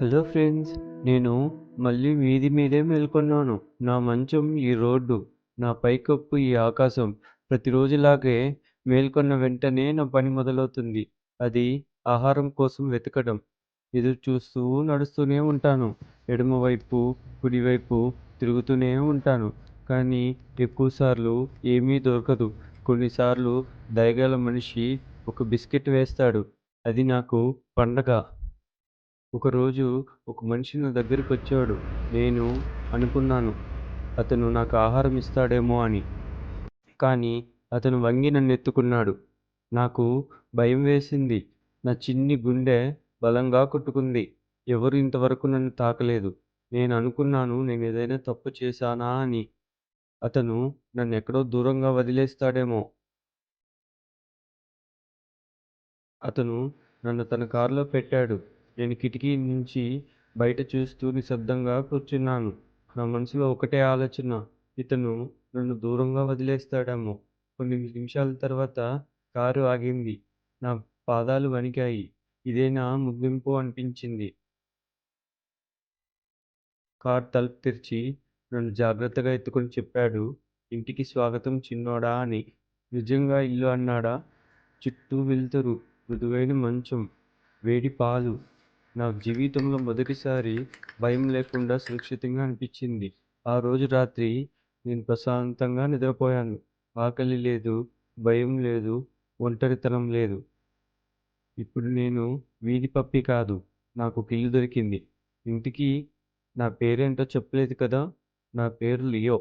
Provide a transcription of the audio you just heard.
Hello friends! నేను మళ్ళీ వీధి మీదే మేల్కొన్నాను. నా మంచం ఈ రోడ్డు, నా పైకప్పు ఈ ఆకాశం. ప్రతిరోజులాగే మేల్కొన్న వెంటనే నా పని మొదలవుతుంది. అది ఆహారం కోసం వెతకడం. ఎదురు చూస్తూ నడుస్తూనే ఉంటాను. ఎడమవైపు, కుడివైపు తిరుగుతూనే ఉంటాను. కానీ ఎక్కువసార్లు ఏమీ దొరకదు. కొన్నిసార్లు దయగల మనిషి ఒక బిస్కెట్ వేస్తాడు. అది నాకు పండగ. ఒకరోజు ఒక మనిషి నా దగ్గరికొచ్చాడు. నేను అనుకున్నాను, అతను నాకు ఆహారం ఇస్తాడేమో అని. కానీ అతను వంగి నన్నెత్తుకున్నాడు. నాకు భయం వేసింది. నా చిన్ని గుండె బలంగా కొట్టుకుంది. ఎవరు ఇంతవరకు నన్ను తాకలేదు. నేను అనుకున్నాను నేనేదైనా తప్పు చేశానా అని. అతను నన్నెక్కడో దూరంగా వదిలేస్తాడేమో. అతను నన్ను తన కారులో పెట్టాడు. నేను కిటికీ నుంచి బయట చూస్తూ నిశ్శబ్దంగా కూర్చున్నాను. నా మనసులో ఒకటే ఆలోచన. ఇతను నన్ను దూరంగా వదిలేస్తాడేమో. కొన్ని నిమిషాల తర్వాత కారు ఆగింది. నా పాదాలు వణికాయి. ఇదేనా ముగింపు అనిపించింది. కారు తలుపు తెరిచి నన్ను జాగ్రత్తగా ఎత్తుకొని చెప్పాడు, "ఇంటికి స్వాగతం చిన్నోడా" అని. నిజంగా ఇల్లు అన్నాడా? చుట్టూ వెలుతురు, మృదువైన మంచం, వేడి పాలు. నా జీవితంలో మొదటిసారి భయం లేకుండా సురక్షితంగా అనిపించింది. ఆ రోజు రాత్రి నేను ప్రశాంతంగా నిద్రపోయాను. ఆకలి లేదు, భయం లేదు, ఒంటరితనం లేదు. ఇప్పుడు నేను వీధి పప్పి కాదు. నాకొక ఇల్లు దొరికింది. ఇంతకీ నా పేరేంటో చెప్పలేదు కదా! నా పేరు లియో.